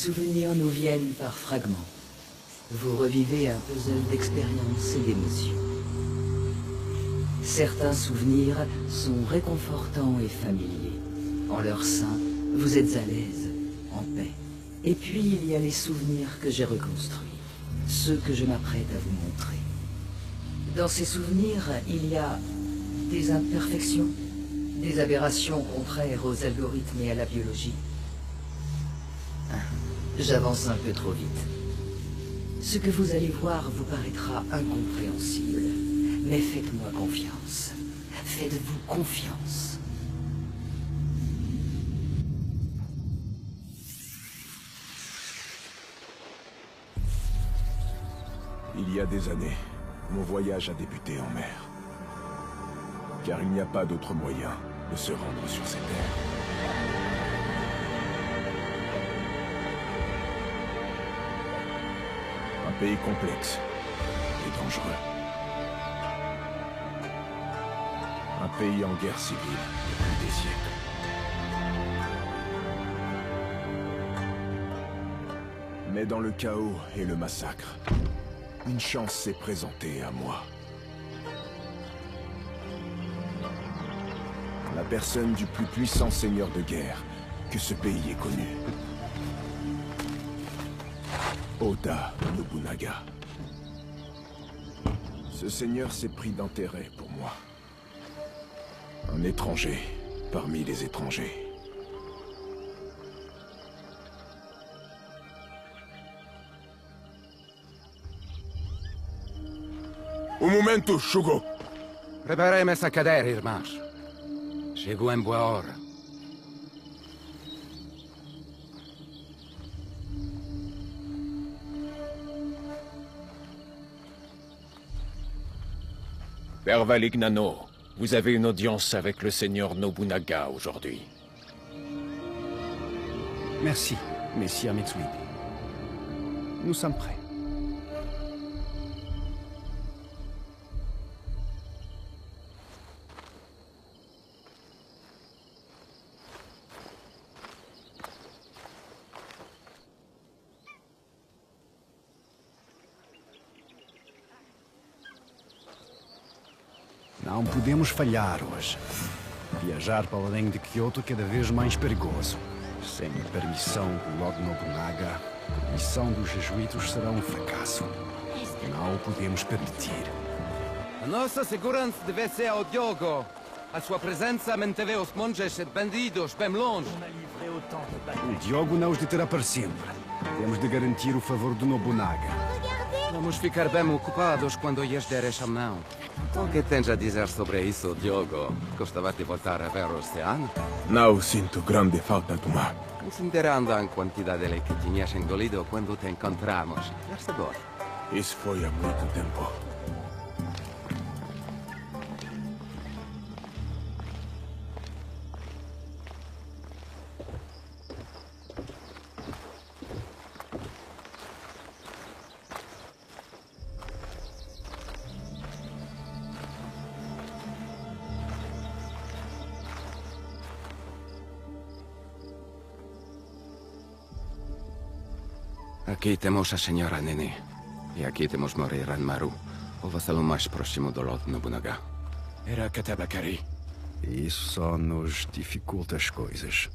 souvenirs nous viennent par fragments. Vous revivez un puzzle d'expériences et d'émotions. Certains souvenirs sont réconfortants et familiers. En leur sein, vous êtes à l'aise, en paix. Et puis il y a les souvenirs que j'ai reconstruits, ceux que je m'apprête à vous montrer. Dans ces souvenirs, il y a des imperfections, des aberrations contraires aux algorithmes et à la biologie. J'avance un peu trop vite. Ce que vous allez voir vous paraîtra incompréhensible. Mais faites-moi confiance. Faites-vous confiance. Il y a des années, mon voyage a débuté en mer. Car il n'y a pas d'autre moyen de se rendre sur ces terres. Un pays complexe et dangereux. Un pays en guerre civile depuis des siècles. Mais dans le chaos et le massacre, une chance s'est présentée à moi. La personne du plus puissant seigneur de guerre que ce pays ait connu. Oda Nobunaga. Ce seigneur s'est pris d'intérêt pour moi. Un étranger parmi les étrangers. Un momento, Shugo! Preparem essa cadeira, irmãos. Chegou em boa hora. Père Valignano, vous avez une audience avec le seigneur Nobunaga aujourd'hui. Merci, messire Mitsubishi. Nous sommes prêts. Não podemos falhar hoje. Viajar para além de Kyoto é cada vez mais perigoso. Sem a permissão do Lord Nobunaga, a missão dos jesuítas será um fracasso. Não o podemos permitir. A nossa segurança deve ser ao Diogo. A sua presença manteve os monges e bandidos bem longe. O Diogo não os deterá para sempre. Temos de garantir o favor do Nobunaga. Vamos ficar bem ocupados quando lhes der essa mão. O que tens a dizer sobre isso, Diogo? Gostava de voltar a ver o oceano? Não sinto grande falta do mar. Considerando a quantidade que tinhas engolido quando te encontramos. Esta dor. Isso foi há muito tempo. Aqui temos a senhora Nene. E aqui temos morir Ranmaru, o vassalo mais próximo do Lord Nobunaga. Era Katabakari. Isso só nos dificulta as coisas.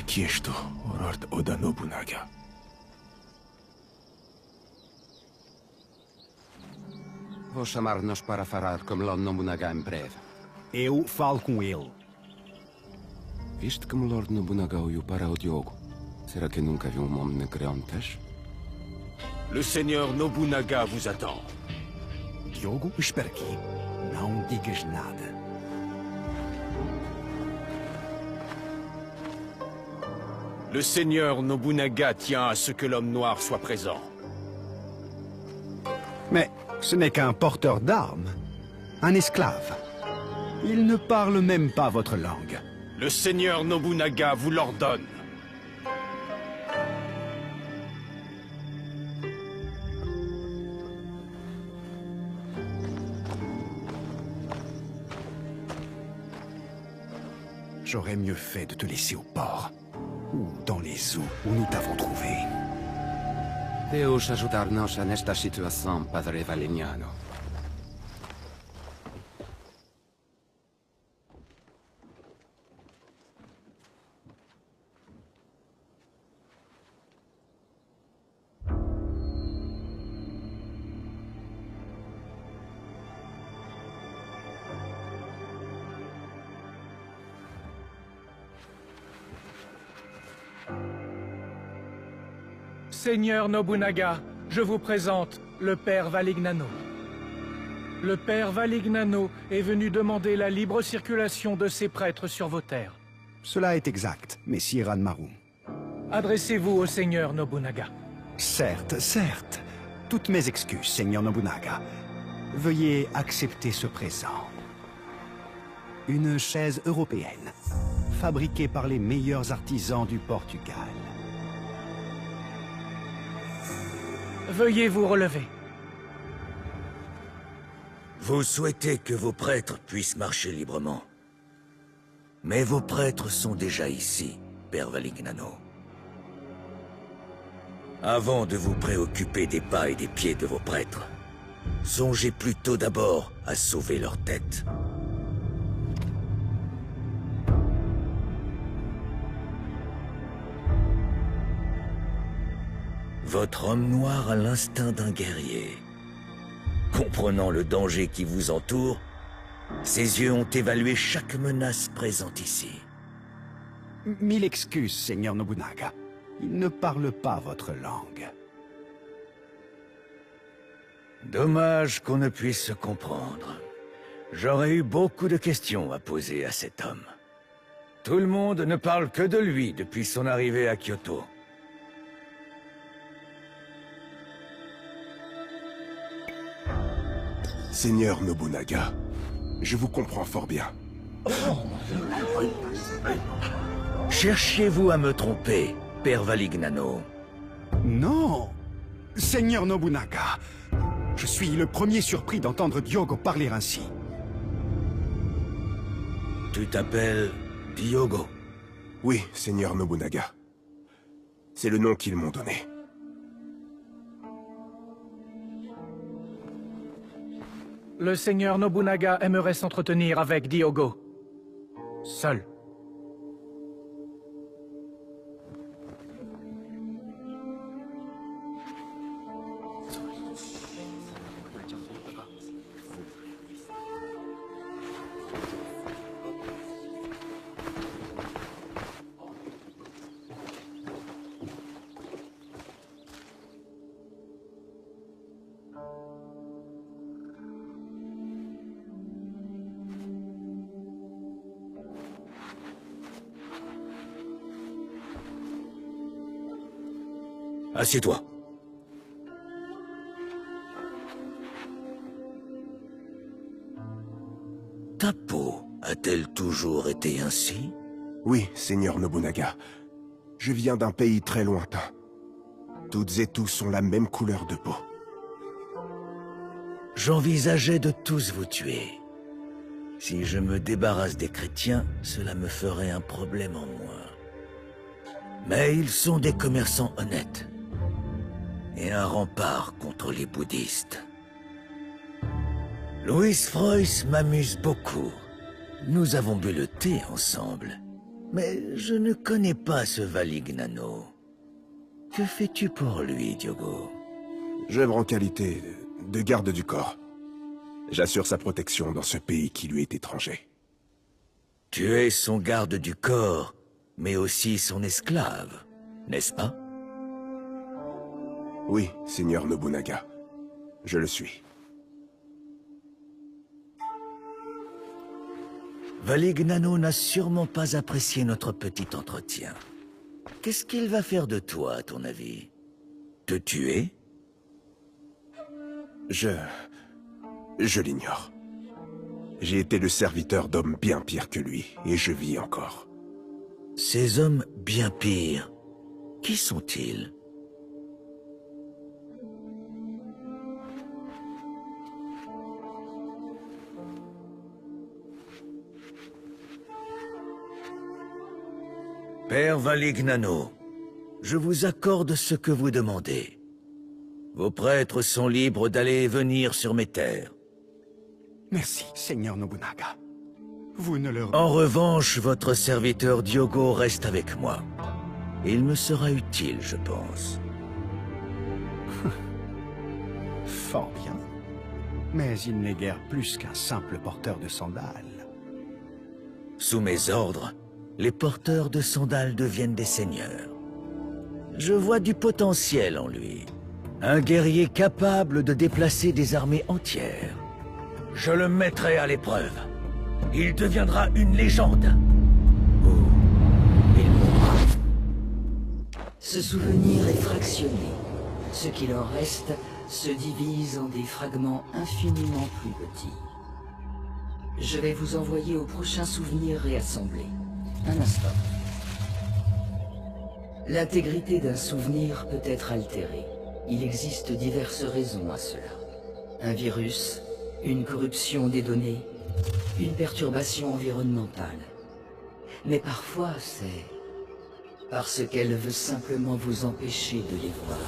Qui ești tu, Lord Oda Nobunaga? Vou chamar-nos para falar com Lord Nobunaga em breve. Eu falo com ele. Viste como Lord Nobunaga olhou para o Diogo? Será que nunca viu um homem negro antes? Le seigneur Nobunaga vous attend. Diogo, espera aqui. Não digas nada. Le seigneur Nobunaga tient à ce que l'homme noir soit présent. Mais ce n'est qu'un porteur d'armes. Un esclave. Il ne parle même pas votre langue. Le seigneur Nobunaga vous l'ordonne. J'aurais mieux fait de te laisser au port. Ou dans les eaux où nous t'avons trouvé. Deus ajudar-nos nesta situação, Padre Valignano. Seigneur Nobunaga, je vous présente le père Valignano. Le père Valignano est venu demander la libre circulation de ses prêtres sur vos terres. Cela est exact, messire Ranmaru. Adressez-vous au seigneur Nobunaga. Certes, certes. Toutes mes excuses, seigneur Nobunaga. Veuillez accepter ce présent. Une chaise européenne, fabriquée par les meilleurs artisans du Portugal. Veuillez vous relever. Vous souhaitez que vos prêtres puissent marcher librement. Mais vos prêtres sont déjà ici, Père Valignano. Avant de vous préoccuper des pas et des pieds de vos prêtres, songez plutôt d'abord à sauver leur tête. Votre homme noir a l'instinct d'un guerrier. Comprenant le danger qui vous entoure, ses yeux ont évalué chaque menace présente ici. Mille excuses, seigneur Nobunaga. Il ne parle pas votre langue. Dommage qu'on ne puisse se comprendre. J'aurais eu beaucoup de questions à poser à cet homme. Tout le monde ne parle que de lui depuis son arrivée à Kyoto. Seigneur Nobunaga, je vous comprends fort bien. Cherchiez-vous à me tromper, Père Valignano? Non! Seigneur Nobunaga, je suis le premier surpris d'entendre Diogo parler ainsi. Tu t'appelles Diogo? Oui, Seigneur Nobunaga. C'est le nom qu'ils m'ont donné. Le seigneur Nobunaga aimerait s'entretenir avec Diogo. Seul. Assieds-toi. Ta peau a-t-elle toujours été ainsi? Oui, Seigneur Nobunaga. Je viens d'un pays très lointain. Toutes et tous ont la même couleur de peau. J'envisageais de tous vous tuer. Si je me débarrasse des chrétiens, cela me ferait un problème en moins. Mais ils sont des commerçants honnêtes. Et un rempart contre les bouddhistes. Louis Frois m'amuse beaucoup. Nous avons bu le thé ensemble. Mais je ne connais pas ce Valignano. Que fais-tu pour lui, Diogo? J'œuvre en qualité de garde du corps. J'assure sa protection dans ce pays qui lui est étranger. Tu es son garde du corps, mais aussi son esclave, n'est-ce pas? Oui, Seigneur Nobunaga. Je le suis. Valignano n'a sûrement pas apprécié notre petit entretien. Qu'est-ce qu'il va faire de toi, à ton avis? Te tuer? Je l'ignore. J'ai été le serviteur d'hommes bien pires que lui, et je vis encore. Ces hommes bien pires, qui sont-ils? Père Valignano, je vous accorde ce que vous demandez. Vos prêtres sont libres d'aller et venir sur mes terres. Merci, Seigneur Nobunaga. Vous ne leur... En revanche, votre serviteur Diogo reste avec moi. Il me sera utile, je pense. Fort bien. Mais il n'est guère plus qu'un simple porteur de sandales. Sous mes ordres, les porteurs de sandales deviennent des seigneurs. Je vois du potentiel en lui. Un guerrier capable de déplacer des armées entières. Je le mettrai à l'épreuve. Il deviendra une légende. Ou il mourra. Ce souvenir est fractionné. Ce qu'il en reste se divise en des fragments infiniment plus petits. Je vais vous envoyer au prochain souvenir réassemblé. Un instant. L'intégrité d'un souvenir peut être altérée. Il existe diverses raisons à cela. Un virus, une corruption des données, une perturbation environnementale. Mais parfois, c'est parce qu'elle veut simplement vous empêcher de les voir.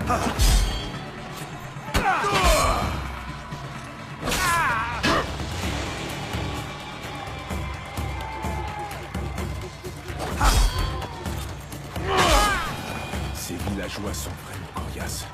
Ces villageois sont vraiment coriaces.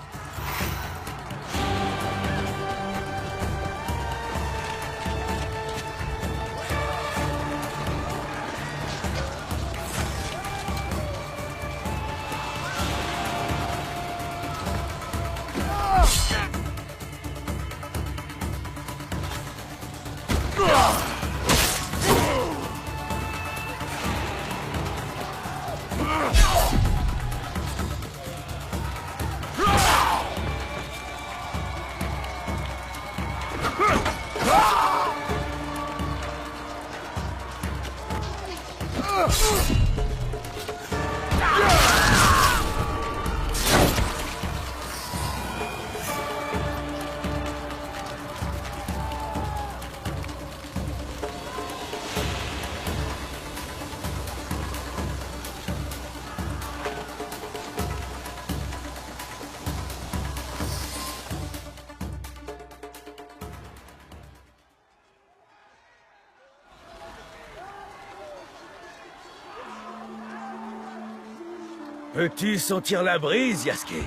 Peux-tu sentir la brise, Yasuke?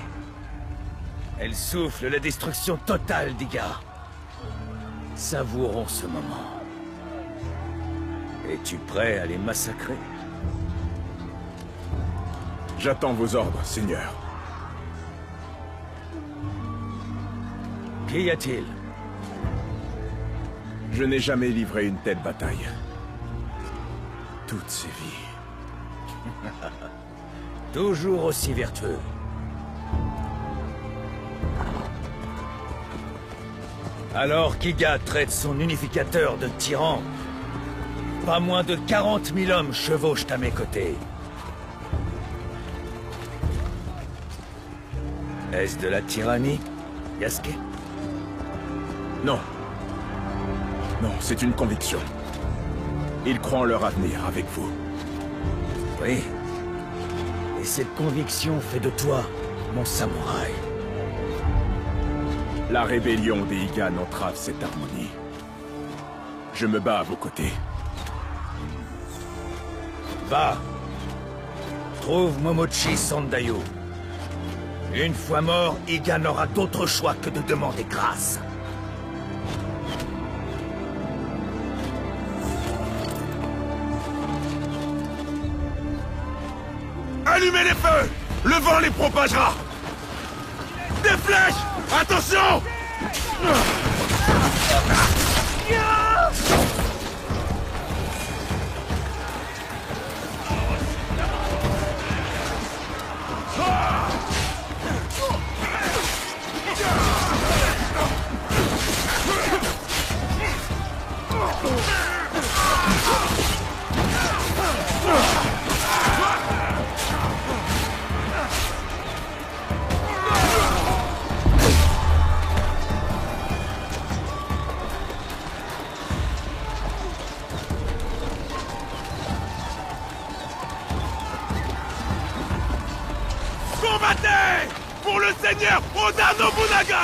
Elle souffle la destruction totale d'Iga. Savourons ce moment. Es-tu prêt à les massacrer? J'attends vos ordres, Seigneur. Qu'y a-t-il? Je n'ai jamais livré une telle bataille. Toutes ces vies. Toujours aussi vertueux. Alors qu'Iga traite son unificateur de tyran, pas moins de 40 000 hommes chevauchent à mes côtés. Est-ce de la tyrannie, Yasuke? Non. Non, c'est une conviction. Ils croient en leur avenir avec vous. Oui. Et cette conviction fait de toi mon samouraï. La rébellion des Igan entrave cette harmonie. Je me bats à vos côtés. Va. Trouve Momochi Sandayu. Une fois mort, Iga n'aura d'autre choix que de demander grâce. Allumez les feux! Le vent les propagera! Des flèches! Attention! Combattez! Pour le seigneur Oda Nobunaga!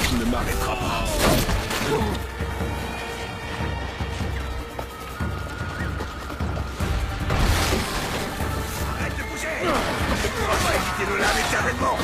Tu ne m'arrêteras pas. Arrête de bouger! On va éviter le lave éternellement!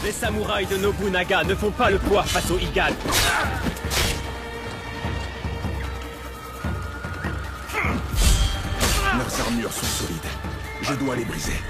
Les samouraïs de Nobunaga ne font pas le poids face aux Igan. Leurs armures sont solides. Je dois les briser.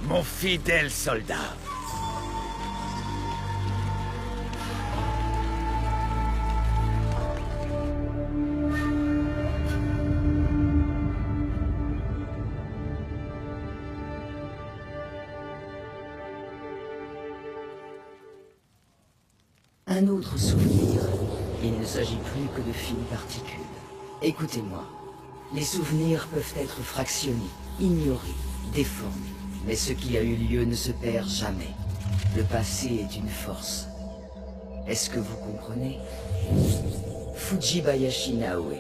Mon fidèle soldat. Un autre souvenir. Il ne s'agit plus que de fines particules. Écoutez-moi. Les souvenirs peuvent être fractionnés, ignorés, déformés. Mais ce qui a eu lieu ne se perd jamais. Le passé est une force. Est-ce que vous comprenez? Fujibayashi Naoe.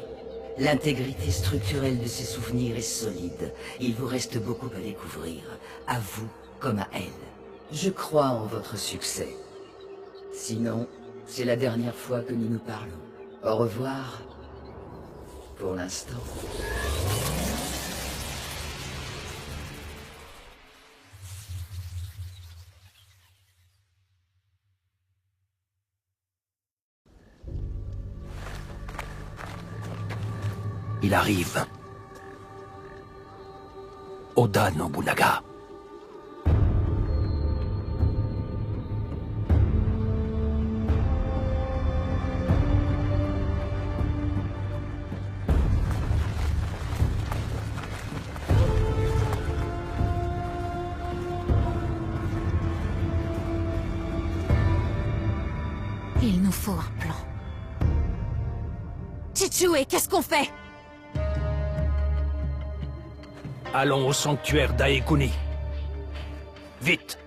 L'intégrité structurelle de ces souvenirs est solide. Il vous reste beaucoup à découvrir, à vous comme à elle. Je crois en votre succès. Sinon, c'est la dernière fois que nous nous parlons. Au revoir. Pour l'instant. Il arrive. Oda Nobunaga. Il nous faut un plan. Chichue, qu'est-ce qu'on fait? Allons au sanctuaire d'Aekuni. Vite!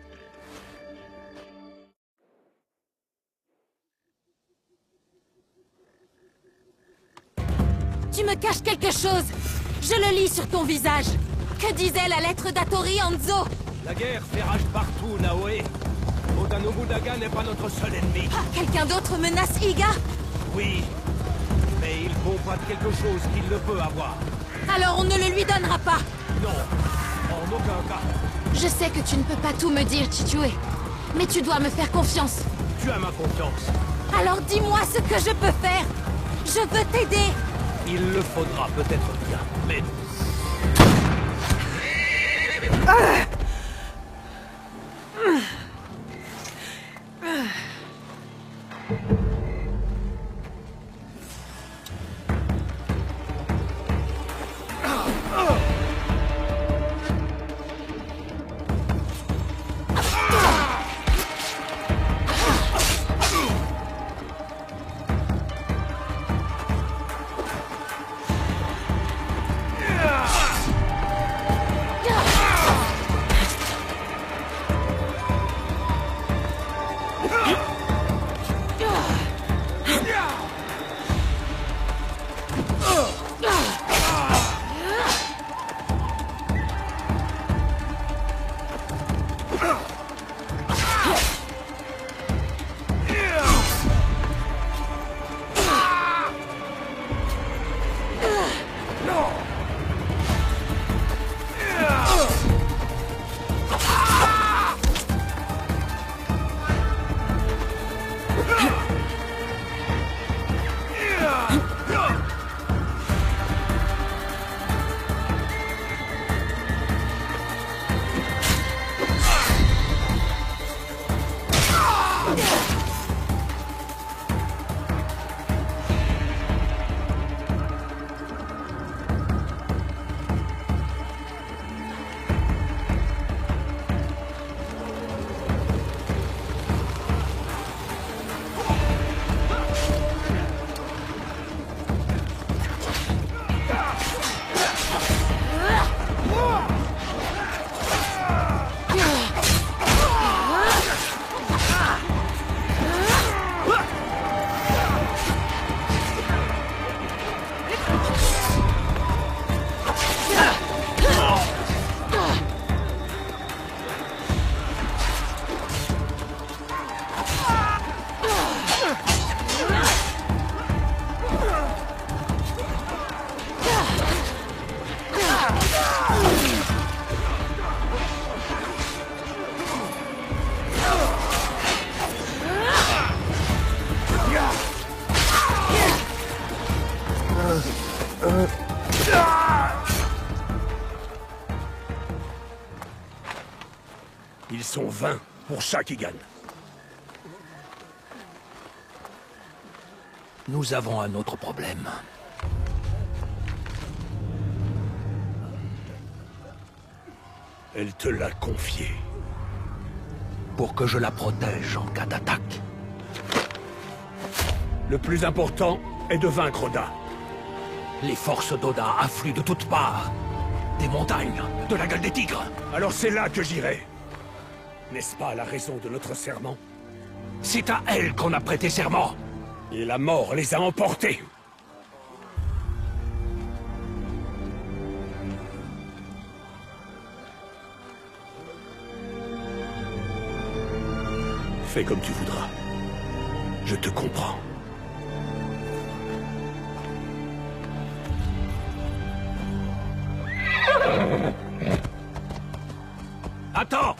Tu me caches quelque chose. Je le lis sur ton visage. Que disait la lettre d'Atori Hanzo? La guerre fait rage partout, Naoe. Oda Nobunaga n'est pas notre seul ennemi. Ah, quelqu'un d'autre menace Iga? Oui, mais il combat quelque chose qu'il ne peut avoir. Alors on ne le lui donnera pas. Non, en aucun cas. Je sais que tu ne peux pas tout me dire, Chichue. Mais tu dois me faire confiance. Tu as ma confiance. Alors dis-moi ce que je peux faire. Je veux t'aider. Il le faudra peut-être bien, mais... sont vains pour chaque Igan. Nous avons un autre problème. Elle te l'a confiée. Pour que je la protège en cas d'attaque. Le plus important est de vaincre Oda. Les forces d'Oda affluent de toutes parts. Des montagnes, de la gueule des tigres. Alors c'est là que j'irai. N'est-ce pas la raison de notre serment? C'est à elle qu'on a prêté serment. Et la mort les a emportés. Fais comme tu voudras. Je te comprends. Attends!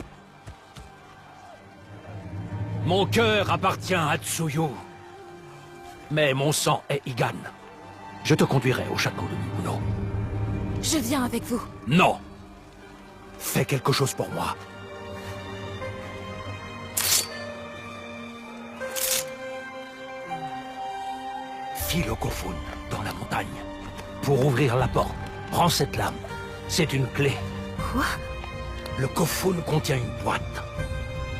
Mon cœur appartient à Tsuyu. Mais mon sang est Igan. Je te conduirai au château de Mikuno. Je viens avec vous. Non! Fais quelque chose pour moi. File au Kofun, dans la montagne. Pour ouvrir la porte, prends cette lame. C'est une clé. Quoi? Le Kofun contient une boîte.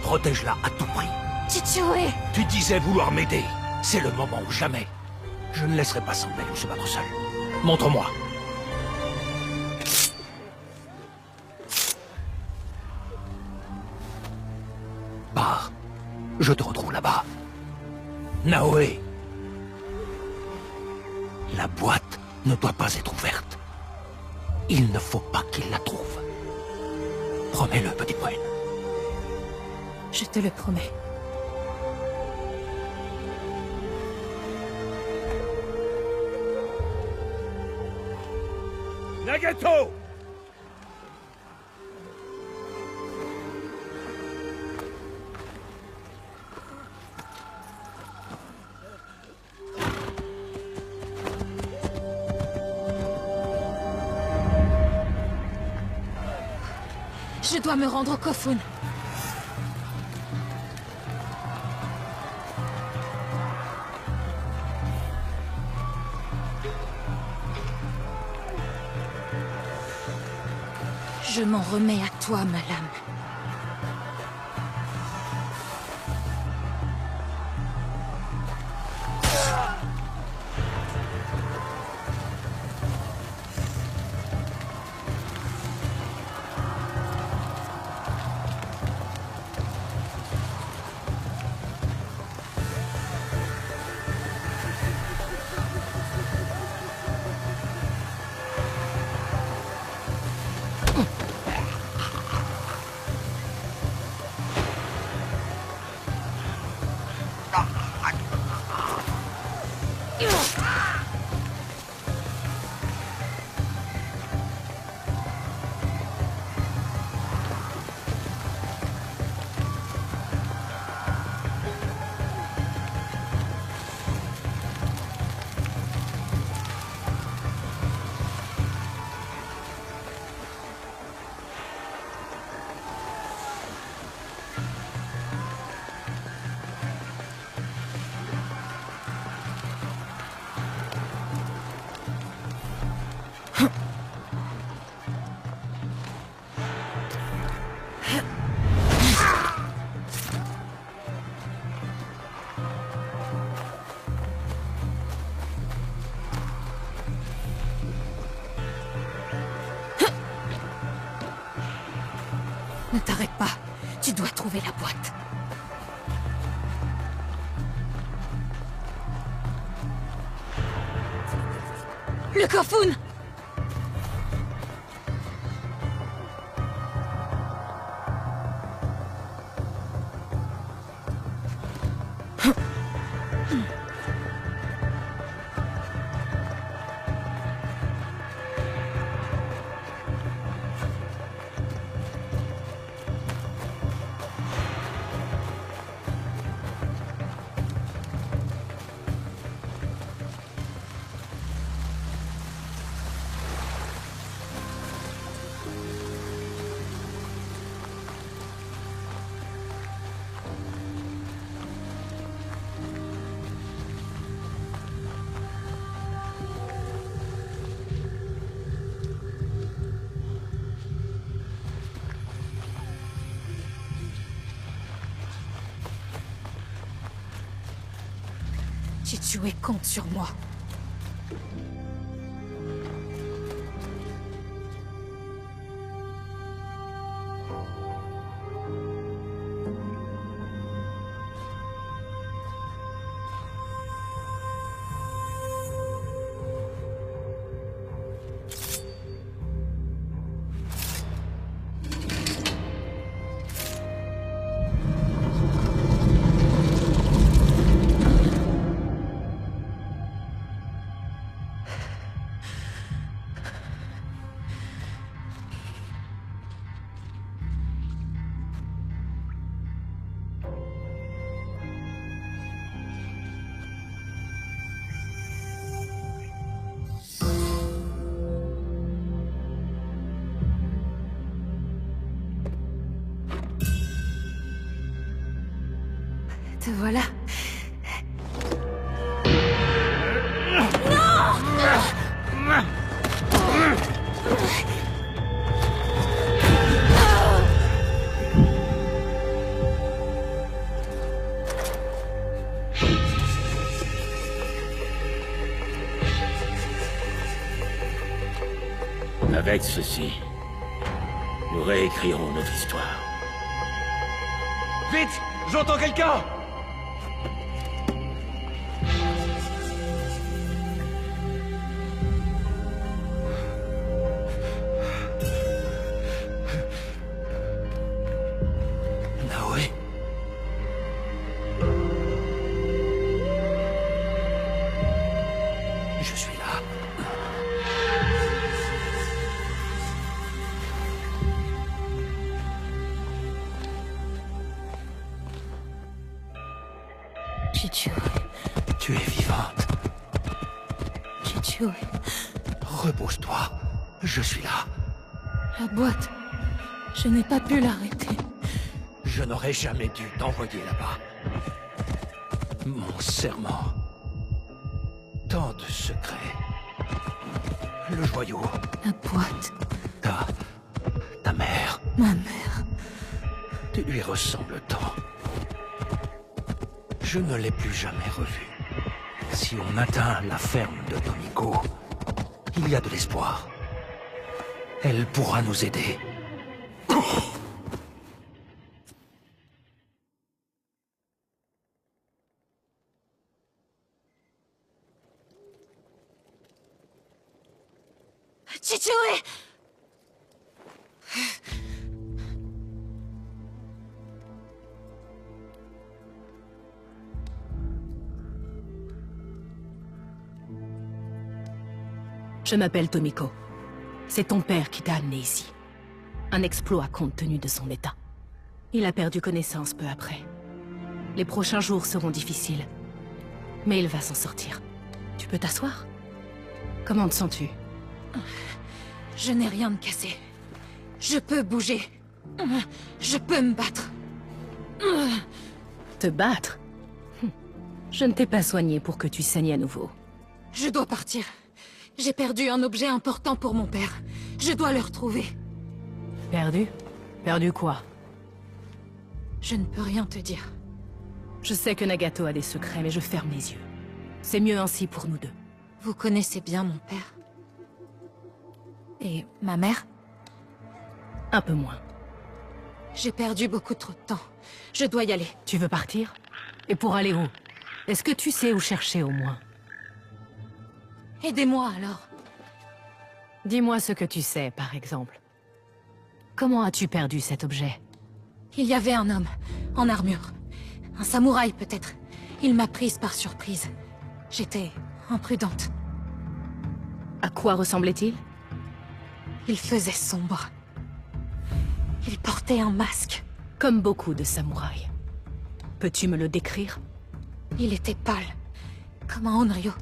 Protège-la à tout prix. Chichoué! Tu disais vouloir m'aider. C'est le moment ou jamais. Je ne laisserai pas Sanbei se battre seul. Montre-moi. Pars. Je te retrouve là-bas. Naoe. La boîte ne doit pas être ouverte. Il ne faut pas qu'il la trouve. Promets-le, petite brune. Je te le promets. Nagato! Je dois me rendre au Kofun. Je m'en remets à toi, ma lame. Ne t'arrête pas. Tu dois trouver la boîte. Le Kofun! Chichue compte sur moi. Te voilà. Avec ceci, nous réécrirons notre histoire. Vite! J'entends quelqu'un! Naoé? Je suis là. Chichue. Tu es vivante. Chichue. Repose-toi. Je suis là. La boîte. Je n'ai pas pu l'arrêter. Je n'aurais jamais dû t'envoyer là-bas. Mon serment. Tant de secrets. Le joyau. La boîte. Ta mère. Ma mère. Tu lui ressembles tant. Je ne l'ai plus jamais revue. Si on atteint la ferme de Tomiko, il y a de l'espoir. Elle pourra nous aider. Chichue! Je m'appelle Tomiko. C'est ton père qui t'a amené ici. Un exploit compte tenu de son état. Il a perdu connaissance peu après. Les prochains jours seront difficiles. Mais il va s'en sortir. Tu peux t'asseoir? Comment te sens-tu? Je n'ai rien de cassé. Je peux bouger. Je peux me battre. Te battre? Je ne t'ai pas soigné pour que tu saignes à nouveau. Je dois partir. J'ai perdu un objet important pour mon père. Je dois le retrouver. Perdu? Perdu quoi? Je ne peux rien te dire. Je sais que Nagato a des secrets, mais je ferme les yeux. C'est mieux ainsi pour nous deux. Vous connaissez bien mon père. Et ma mère? Un peu moins. J'ai perdu beaucoup trop de temps. Je dois y aller. Tu veux partir? Et pour aller où? Est-ce que tu sais où chercher au moins? Aidez-moi alors. Dis-moi ce que tu sais, par exemple. Comment as-tu perdu cet objet? Il y avait un homme, en armure. Un samouraï peut-être. Il m'a prise par surprise. J'étais imprudente. À quoi ressemblait-il? Il faisait sombre. Il portait un masque. Comme beaucoup de samouraïs. Peux-tu me le décrire? Il était pâle, comme un Onryo.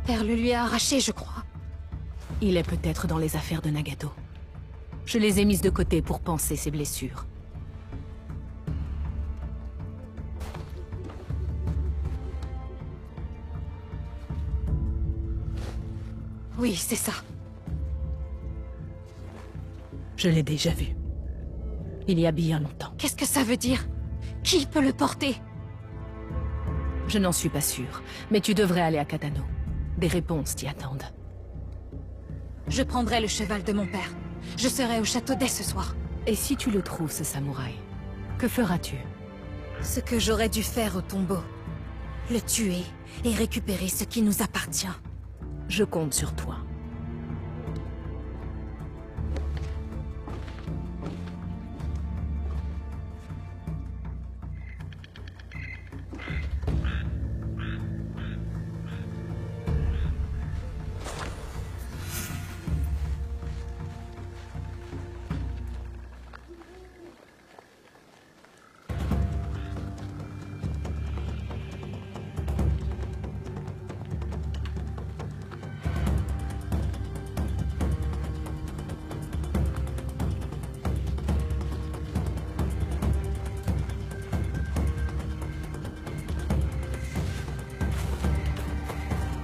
Père le lui a arraché, je crois. Il est peut-être dans les affaires de Nagato. Je les ai mises de côté pour panser ses blessures. Oui, c'est ça. Je l'ai déjà vu. Il y a bien longtemps. Qu'est-ce que ça veut dire? Qui peut le porter? Je n'en suis pas sûre, mais tu devrais aller à Katano. Des réponses t'y attendent. Je prendrai le cheval de mon père. Je serai au château dès ce soir. Et si tu le trouves, ce samouraï, que feras-tu? Ce que j'aurais dû faire au tombeau. Le tuer et récupérer ce qui nous appartient. Je compte sur toi.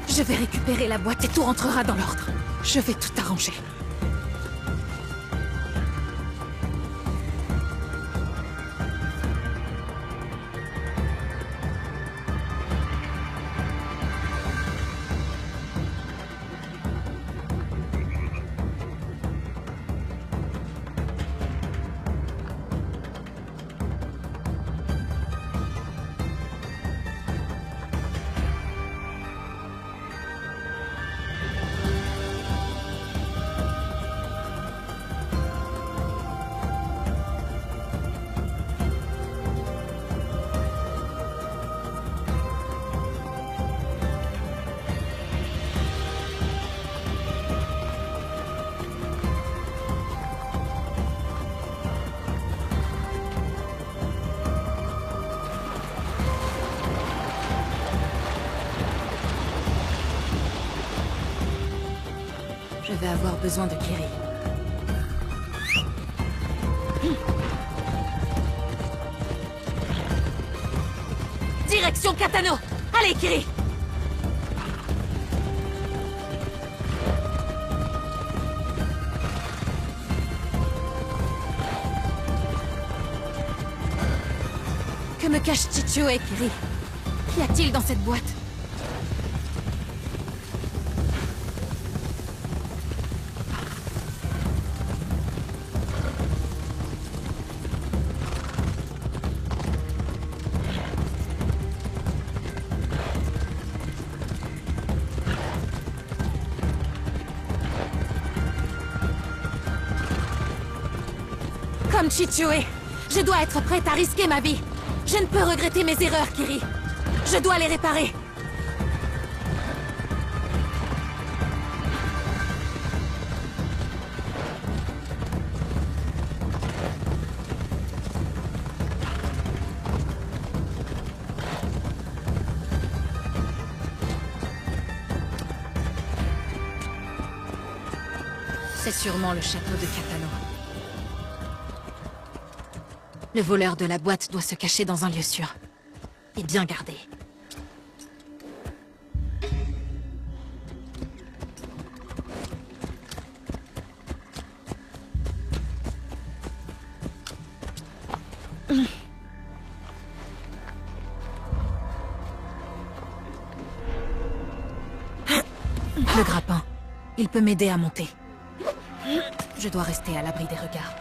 Je vais récupérer la boîte et tout rentrera dans l'ordre. Je vais tout arranger. Je vais avoir besoin de Kiri. Direction Katano! Allez, Kiri! Que me cache Chichio et Kiri? Qu'y a-t-il dans cette boîte? Comme Chichioe, je dois être prête à risquer ma vie. Je ne peux regretter mes erreurs, Kiri. Je dois les réparer. C'est sûrement le château de Katano. Le voleur de la boîte doit se cacher dans un lieu sûr. Et bien gardé. Le grappin. Il peut m'aider à monter. Je dois rester à l'abri des regards.